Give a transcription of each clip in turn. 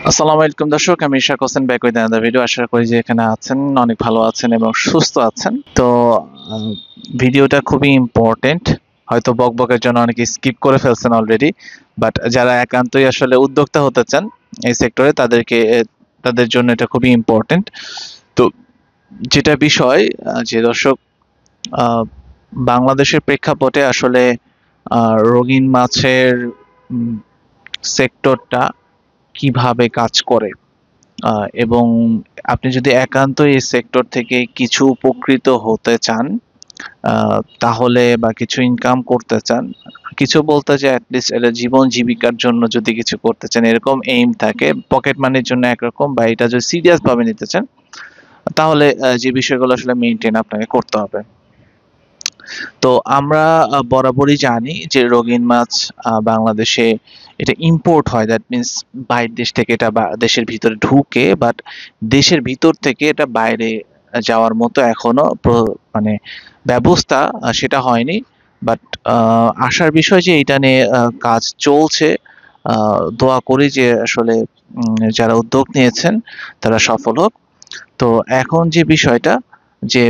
আসসালামু আলাইকুম দর্শক, আমি Ishaq Hossain back with another video. আশা করি যে এখানে আছেন, অনেক ভালো আছেন এবং সুস্থ আছেন। তো ভিডিওটা খুবই ইম্পর্টেন্ট। হয়তো বকবকের জন্য অনেকে স্কিপ করে ফেলছেন অলরেডি, বাট যারা একান্তই আসলে উদ্যোক্তা হতে চান এই সেক্টরে তাদের জন্য এটা খুবই ইম্পর্টেন্ট। তো যেটা বিষয় যে দর্শক, আহ, বাংলাদেশের প্রেক্ষাপটে আসলে রঙিন মাছের সেক্টরটা কিভাবে কাজ করে, এবং আপনি যদি একান্ত এই সেক্টর থেকে কিছু উপকৃত হতে চান, তাহলে বা কিছু ইনকাম করতে চান, কিছু বলতে যে অ্যাটলিস্ট এটা জীবন জীবিকার জন্য যদি কিছু করতে চান, এরকম এইম থাকে, পকেট মানির জন্য একরকম, বা এটা যদি সিরিয়াস ভাবে নিতে চান, তাহলে যে বিষয়গুলো আসলে মেনটেন আপনাকে করতে হবে। তো আমরা বরাবরই জানি যে রঙিন মাছ বাংলাদেশে এটা ইম্পোর্ট হয়, দ্যাট মিন্স বাইরের দেশ থেকে এটা দেশের ভিতরে ঢুকে, বাট দেশের ভিতর থেকে এটা বাইরে যাওয়ার মতো এখনো মানে ব্যবস্থা সেটা হয়নি। বাট আশার বিষয় যে এটা নিয়ে কাজ চলছে। দোয়া করি যে আসলে যারা উদ্যোগ নিয়েছেন তারা সফল হোক। তো এখন যে বিষয়টা, যে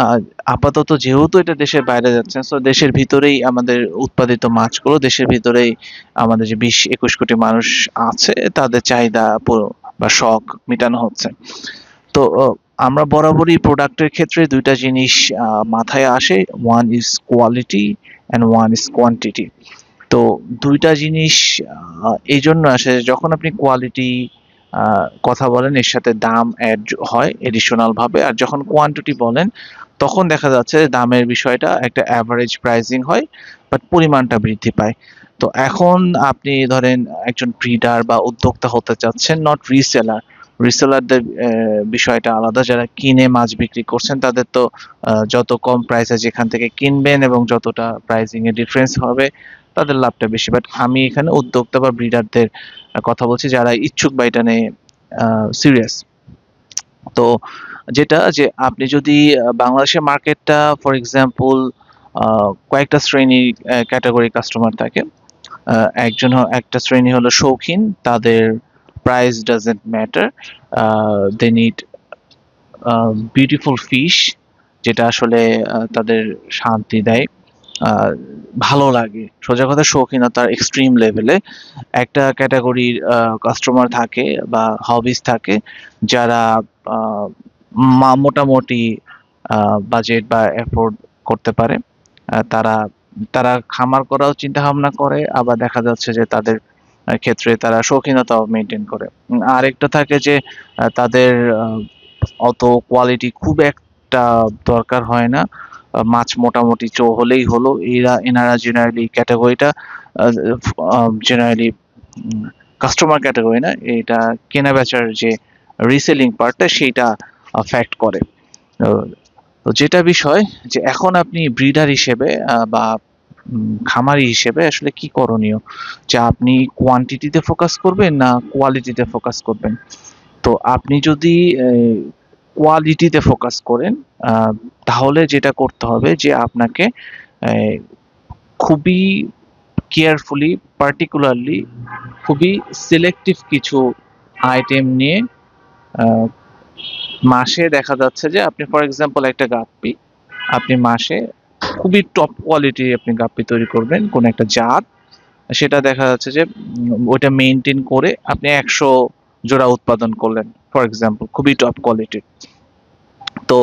আহ, আপাতত যেহেতু এটা দেশের বাইরে যাচ্ছে, সো দেশের ভিতরেই আমাদের উৎপাদিত মাছগুলো, দেশের ভিতরেই আমাদের যে 20-21 কোটি মানুষ আছে তাদের চাহিদা বা শখ মেটানো হচ্ছে। তো আমরা বরাবরই প্রোডাক্টের ক্ষেত্রে দুইটা জিনিস মাথায় আসে, one is quality and one is quantity. তো দুইটা জিনিস এই জন্য আসে, যখন আপনি কোয়ালিটি কথা বলেন এর সাথে দাম অ্যাড হয় এডিশনাল ভাবে, আর যখন কোয়ান্টিটি বলেন তখন দেখা যাচ্ছে যে দামের বিষয়টা একটা অ্যাভারেজ প্রাইসিং হয়, বাট পরিমাণটা বৃদ্ধি পায়। তো এখন আপনি ধরেন একজন ব্রিডার বা উদ্যোক্তা হতে চাচ্ছেন, নট রিসেলার। রিসেলারদের বিষয়টা আলাদা, যারা কিনে মাছ বিক্রি করছেন তাদের তো যত কম প্রাইসে যেখান থেকে কিনবেন এবং যতটা প্রাইসিং এর ডিফারেন্স হবে তাদের লাভটা বেশি। বাট আমি এখানে উদ্যোক্তা বা ব্রিডারদের কথা বলছি, যারা ইচ্ছুক বা এটা নিয়ে সিরিয়াস। তো যেটা যে আপনি যদি বাংলাদেশের মার্কেটটা ফর এক্সাম্পল, কয়েকটা শ্রেণী ক্যাটাগরি কাস্টমার থাকে। একটা শ্রেণী হলো শৌখিন, তাদের price doesn't matter, they need beautiful fish, যেটা আসলে তাদের শান্তি দেয়, আহ, ভালো লাগে, সোজা কথা শৌখিনতার এক্সট্রিম লেভেলে। একটা ক্যাটাগরির কাস্টমার থাকে বা হবিস থাকে, যারা আহ, মোটামুটি বাজেট বা এফোর্ড করতে পারে। তারা তারা খামার করাও চিন্তা ভাবনা করে, আবার দেখা যাচ্ছে যে তাদের ক্ষেত্রে তারা শৌখিনতাও মেনটেন করে। আরেকটা থাকে যে তাদের অত কোয়ালিটি খুব একটা দরকার হয় না, মাছ মোটামুটি হলেই হলো। এনারা জেনারেলি ক্যাটাগরিটা জেনারেলি কাস্টমার ক্যাটাগরি না, এটা কেনা বেচার যে রিসেলিং পার্টটা সেইটা ফ্যাক্ট করে। আহ, তো যেটা বিষয়, যে এখন আপনি ব্রিডার হিসেবে বা খামারি হিসেবে আসলে কি করণীয়, যে আপনি কোয়ান্টিটিতে ফোকাস করবেন না কোয়ালিটিতে ফোকাস করবেন। তো আপনি যদি কোয়ালিটিতে ফোকাস করেন, তাহলে যেটা করতে হবে যে আপনাকে আহ, খুবই কেয়ারফুলি, পার্টিকুলারলি খুবই সিলেক্টিভ কিছু আইটেম নিয়ে আহ, মাসে দেখা যাচ্ছে যে আপনি ফর এক্সাম্পল একটা গাপ্পি, আপনি মাসে খুবই টপ কোয়ালিটি আপনি গাপ্পি তৈরি করবেন কোন একটা জাত, সেটা দেখা যাচ্ছে যে ওইটা মেনটেন করে আপনি 100 জোড়া উৎপাদন করলেন ফর এক্সাম্পল, খুবই টপ কোয়ালিটির। তো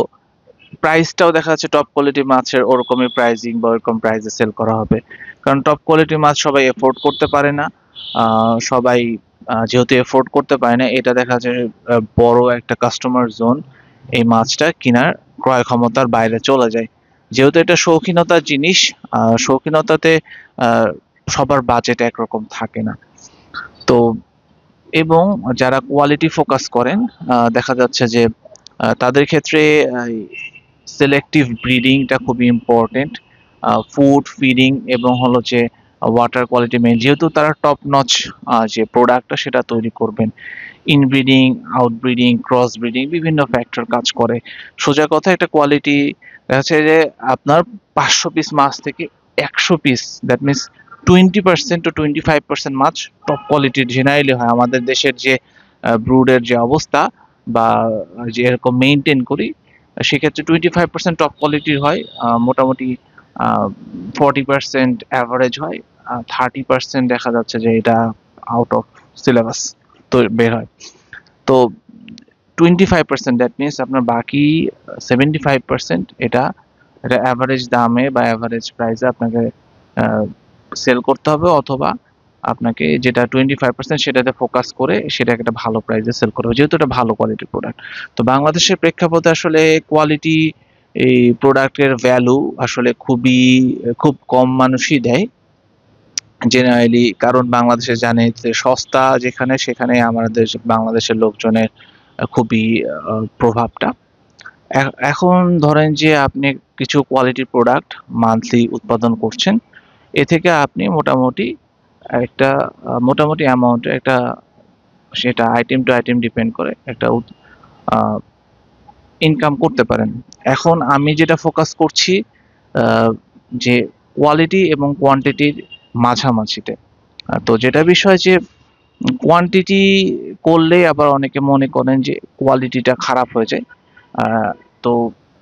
প্রাইসটাও দেখা যাচ্ছে টপ কোয়ালিটি মাছের ওরকমই প্রাইসিং বা ওরকম প্রাইসে সেল করা হবে, কারণ টপ কোয়ালিটি মাছ সবাই এফোর্ড করতে পারে না। সবাই যেহেতু এফোর্ড করতে পারে না, এটা দেখা যাচ্ছে বড় একটা কাস্টমার জোন এই মাছটা কেনার ক্রয় ক্ষমতার বাইরে চলে যায়। যেহেতু এটা শৌখিনতার জিনিস, শৌখিনতাতে আহ, সবার বাজেট একরকম থাকে না। তো এবং যারা কোয়ালিটি ফোকাস করেন, দেখা যাচ্ছে যে তাদের ক্ষেত্রে সিলেক্টিভ ব্রিডিংটা খুবই ইম্পর্টেন্ট। ফুড ফিডিং এবং হলো যে ওয়াটার কোয়ালিটি মেন, যেহেতু তারা টপ নচ যে প্রোডাক্টটা সেটা তৈরি করবেন। ইনব্রিডিং, আউটব্রিডিং, ক্রস ব্রিডিং বিভিন্ন ফ্যাক্টর কাজ করে। সোজা কথা, একটা কোয়ালিটি দেখা যাচ্ছে যে আপনার 500 পিস মাছ থেকে 100 পিস, দ্যাট মিনস 20% to 25% মাছ টপ কোয়ালিটির জেনারেলি হয়। আমাদের দেশের যে ব্রুডের যে অবস্থা বা যে এরকম মেনটেন করি, সেক্ষেত্রে 25% টপ কোয়ালিটির হয়, মোটামুটি 40% অ্যাভারেজ হয়, 30% দেখা যাচ্ছে যে এটা আউট অফ সিলেবাস তো বের হয়। তো 25% দ্যাট মিনস আপনার বাকি 75% এটা এটা অ্যাভারেজ দামে বা অ্যাভারেজ প্রাইসে আপনাকে সেল করতে হবে, অথবা আপনাকে যেটা 25% সেটাতে ফোকাস করে সেটাকে একটা ভালো প্রাইসে সেল করতে হবে, যেহেতু এটা ভালো কোয়ালিটির প্রোডাক্ট। তো বাংলাদেশের প্রেক্ষাপটে আসলে কোয়ালিটি এই প্রোডাক্টের ভ্যালু আসলে খুব কম মানুষই দেয় জেনারেলি, কারণ বাংলাদেশে জানে যে সস্তা যেখানে সেখানে আমাদের বাংলাদেশের লোকজনের খুবই প্রভাবটা। এখন ধরেন যে আপনি কিছু কোয়ালিটি প্রোডাক্ট মান্থলি উৎপাদন করছেন, এ থেকে আপনি মোটামুটি অ্যামাউন্টের একটা, সেটা আইটেম টু আইটেম ডিপেন্ড করে, একটা ইনকাম করতে পারেন। এখন আমি যেটা ফোকাস করছি যে কোয়ালিটি এবং কোয়ান্টিটির মাঝামাঝিতে। তো যেটা বিষয় যে কোয়ান্টিটি করলে আবার অনেকে মনে করেন যে কোয়ালিটিটা খারাপ হয়ে যায়। তো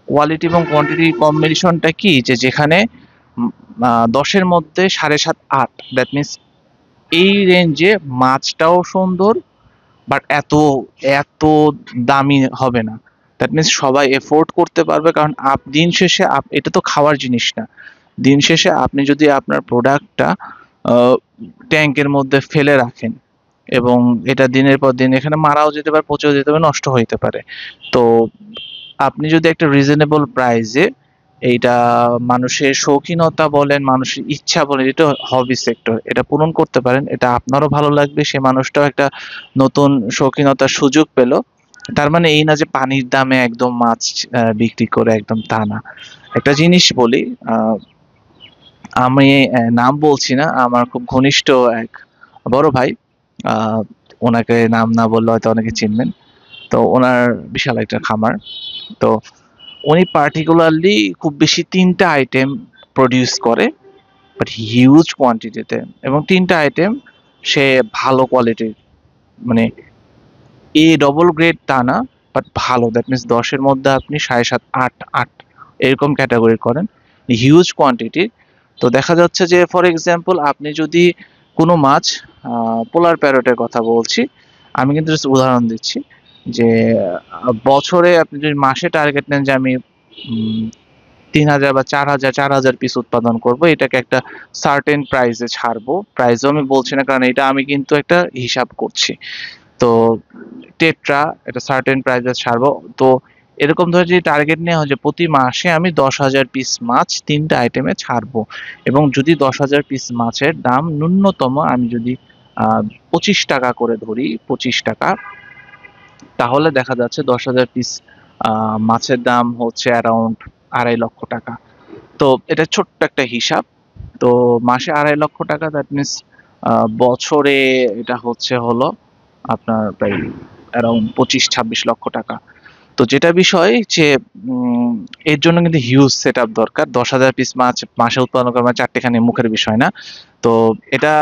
কোয়ালিটি এবং কোয়ান্টিটি কম্বিনেশনটা কি, যে যেখানে 10-এর মধ্যে 7.5 8, দ্যাট মিনস এই রেঞ্জে মাছটাও সুন্দর, বাট এত এত দামি হবে না। দ্যাট মিনস সবাই এফোর্ড করতে পারবে, কারণ দিন শেষে এটা তো খাওয়ার জিনিস না। দিন শেষে আপনি যদি আপনার প্রোডাক্টটা ট্যাঙ্কের মধ্যে ফেলে রাখেন এবং এটা দিনের পর দিন এখানে মারাও যেতে পারে, পচেও যেতে পারে, নষ্ট হইতে পারে। তো আপনি যদি একটা রিজনেবল প্রাইসে এইটা মানুষের শৌখিনতা বলেন, মানুষের ইচ্ছা বলেন, এটা হবি সেক্টর, এটা পূরণ করতে পারেন, এটা আপনারও ভালো লাগবে, সে মানুষটাও একটা নতুন শৌখিনতার সুযোগ পেল। তার মানে এই না যে পানির দামে একদম মাছ বিক্রি করে, একদম তা না। একটা জিনিস বলি, আমি নাম বলছি না, আমার খুব ঘনিষ্ঠ এক বড় ভাই, আহ, ওনাকে নাম না বললে হয়তো অনেকে চিনবেন। তো ওনার বিশাল একটা খামার। তো উনি পার্টিকুলারলি খুব বেশি 3টা আইটেম প্রডিউস করে, বাট হিউজ কোয়ান্টিটিতে, এবং 3টা আইটেম সে ভালো কোয়ালিটির, মানে ডবল গ্রেড তা না, বাট ভালো, দ্যাট মিনস 10-এর মধ্যে আপনি 7.5 8 8 এরকম ক্যাটাগরি করেন, হিউজ কোয়ান্টিটির। তো দেখা যাচ্ছে যে ফর এক্সাম্পল আপনি যদি কোনো মাছ, পোলার প্যারটের কথা বলছি আমি, কিন্তু just উদাহরণ দিচ্ছি, যে বছরে আপনি যদি মাসে টার্গেট নেন যে আমি 3,000 বা 4,000 পিস উৎপাদন করব, এটাকে একটা সার্টেন প্রাইসে ছাড়বো, প্রাইসও আমি বলছি না কারণ এটা আমি কিন্তু একটা হিসাব করছি। তো টেট্রা এটা সার্টেন প্রাইসে ছাড়বো। তো এরকম ধরে যদি টার্গেট নেওয়া হয় যে প্রতি মাসে আমি 10,000 পিস মাছ 3টা আইটেমে ছাড়বো, এবং যদি 10,000 পিস মাছের দাম ন্যূনতম আমি যদি 25 টাকা করে ধরি, 25 টাকা, তাহলে দেখা যাচ্ছে 10,000 পিস মাছের দাম হচ্ছে অ্যারাউন্ড 2.5 লক্ষ টাকা। তো এটা ছোট্ট একটা হিসাব। তো মাসে 2.5 লক্ষ টাকা, দ্যাট মিনস বছরে এটা হলো আপনার প্রায় অ্যারাউন্ড 25-26 লক্ষ টাকা। তো যেটা বিষয় যে এর জন্য কিন্তু হিউজ সেট আপ দরকার। 10,000 পিস মাছ মাসে উৎপাদন করা মানে চারটেখানি মুখের বিষয় না। তো এটা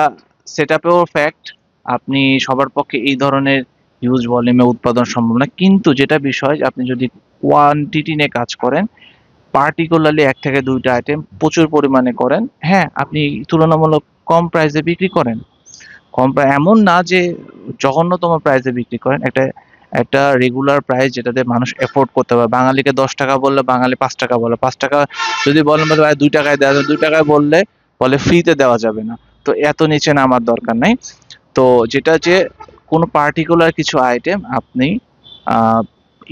সেট আপেও ফ্যাক্ট, আপনি সবার পক্ষে এই ধরনের হিউজ ভলিউমে উৎপাদন সম্ভব না, কিন্তু যেটা বিষয় আপনি যদি কোয়ান্টিটি নিয়ে কাজ করেন, পার্টিকুলারলি 1 থেকে 2টা আইটেম প্রচুর পরিমাণে করেন, হ্যাঁ আপনি তুলনামূলক কম প্রাইসে বিক্রি করেন, এমন না যে জঘন্যতম প্রাইসে বিক্রি করেন, একটা একটা রেগুলার প্রাইস যেটাতে মানুষ এফোর্ড করতে পারে। বাঙালিকে 10 টাকা বললে বাঙালি 5 টাকা বলে, 5 টাকা যদি বলেন ভাই 2 টাকায় দেওয়া যাবে, 2 টাকায় বললে বলে ফ্রিতে দেওয়া যাবে না। তো এত নিচে নামার দরকার নাই। তো যেটা যে কোনো পার্টিকুলার কিছু আইটেম আপনি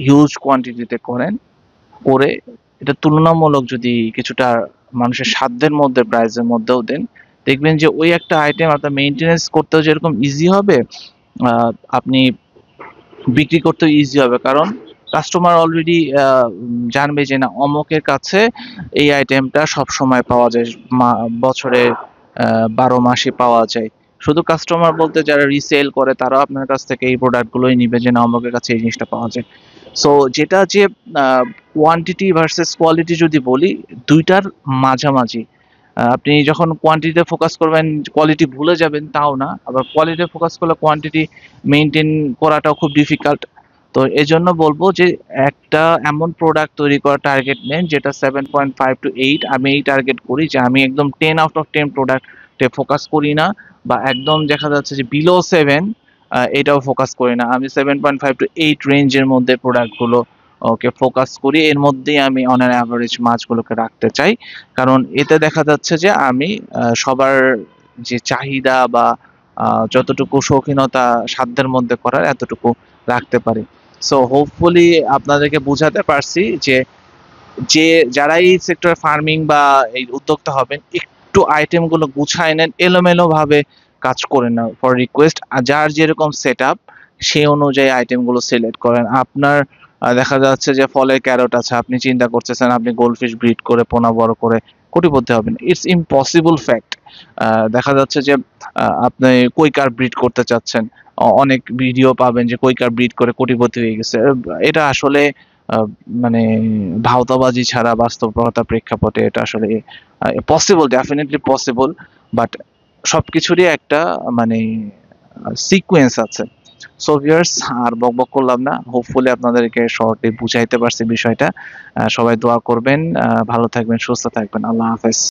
হিউজ কোয়ান্টিটিতে করে এটা তুলনামূলক যদি কিছুটা মানুষের সাধ্যের মধ্যে প্রাইসের মধ্যেও দেন, দেখবেন যে ওই একটা আইটেম আপনার মেইনটেনেন্স করতেও যেরকম ইজি হবে, আপনি বিক্রি করতেও ইজি হবে, কারণ কাস্টমার অলরেডি জানবে যে না অমকের কাছে এই আইটেমটা সব সময় পাওয়া যায়, বছরে 12 মাসই পাওয়া যায়। শুধু কাস্টমার বলতে যারা রিসেল করে তারাও আপনার কাছ থেকে এই প্রোডাক্টগুলোই নিবে যে না অমকের কাছে এই জিনিসটা পাওয়া যায়। সো যেটা যে কোয়ান্টিটি ভার্সেস কোয়ালিটি যদি বলি, দুইটার মাঝামাঝি আপনি যখন কোয়ান্টিটিতে ফোকাস করবেন কোয়ালিটি ভুলে যাবেন তাও না, আবার কোয়ালিটিতে ফোকাস করলে কোয়ান্টিটি মেনটেন করাটাও খুব ডিফিকাল্ট। তো এজন্য বলবো যে একটা এমন প্রোডাক্ট তৈরি করার টার্গেট নেন যেটা 7.5 to 8। আমি এই টার্গেট করি যে আমি একদম 10 out of 10 প্রোডাক্টে ফোকাস করি না, বা একদম দেখা যাচ্ছে যে বিলো 7 এটাও ফোকাস করি না। আমি 7.5 to 8 রেঞ্জের মধ্যে প্রোডাক্টগুলো ওকে ফোকাস করি, এর মধ্যেই আমি অন অ্যান অ্যাভারেজ মাছগুলোকে রাখতে চাই। কারণ এতে দেখা যাচ্ছে যে আমি সবার যে চাহিদা বা যতটুকু শৌখিনতা সাধ্যের মধ্যে করার এতটুকু রাখতে পারি। সো হোপফুলি আপনাদেরকে বুঝাতে পারছি যে যে যারা এই সেক্টর ফার্মিং বা এই উদ্যোক্তা হবেন, একটু আইটেমগুলো গুছায় নেন, এলোমেলো ভাবে কাজ করে না ফর রিকোয়েস্ট। যার যেরকম সেট আপ সেই অনুযায়ী আইটেমগুলো সিলেক্ট করেন। আপনার দেখা যাচ্ছে যে ফলের ক্যারট আছে, আপনি চিন্তা করতেছেন আপনি গোল্ডফিশ ব্রিড করে পোনা বড় করে কোটিপতি হবেন, ইটস ইম্পসিবল ফ্যাক্ট। দেখা যাচ্ছে যে আপনি কুইকার ব্রিড করতে চাচ্ছেন, অনেক ভিডিও পাবেন যে কুইকার ব্রিড করে কোটিপতি হয়ে গেছে। এটা আসলে আহ, মানে ভাওতাবাজি ছাড়া বাস্তবতার প্রেক্ষাপটে এটা আসলে পসিবল, ডেফিনেটলি পসিবল, বাট সবকিছুরই একটা মানে সিকোয়েন্স আছে। সো ভিউয়ার্স, আর বকবক করলাম না, হোপফুলি আপনাদেরকে শর্টলি বুঝাইতে পারছি বিষয়টা। সবাই দোয়া করবেন, ভালো থাকবেন, সুস্থ থাকবেন, আল্লাহ হাফেজ।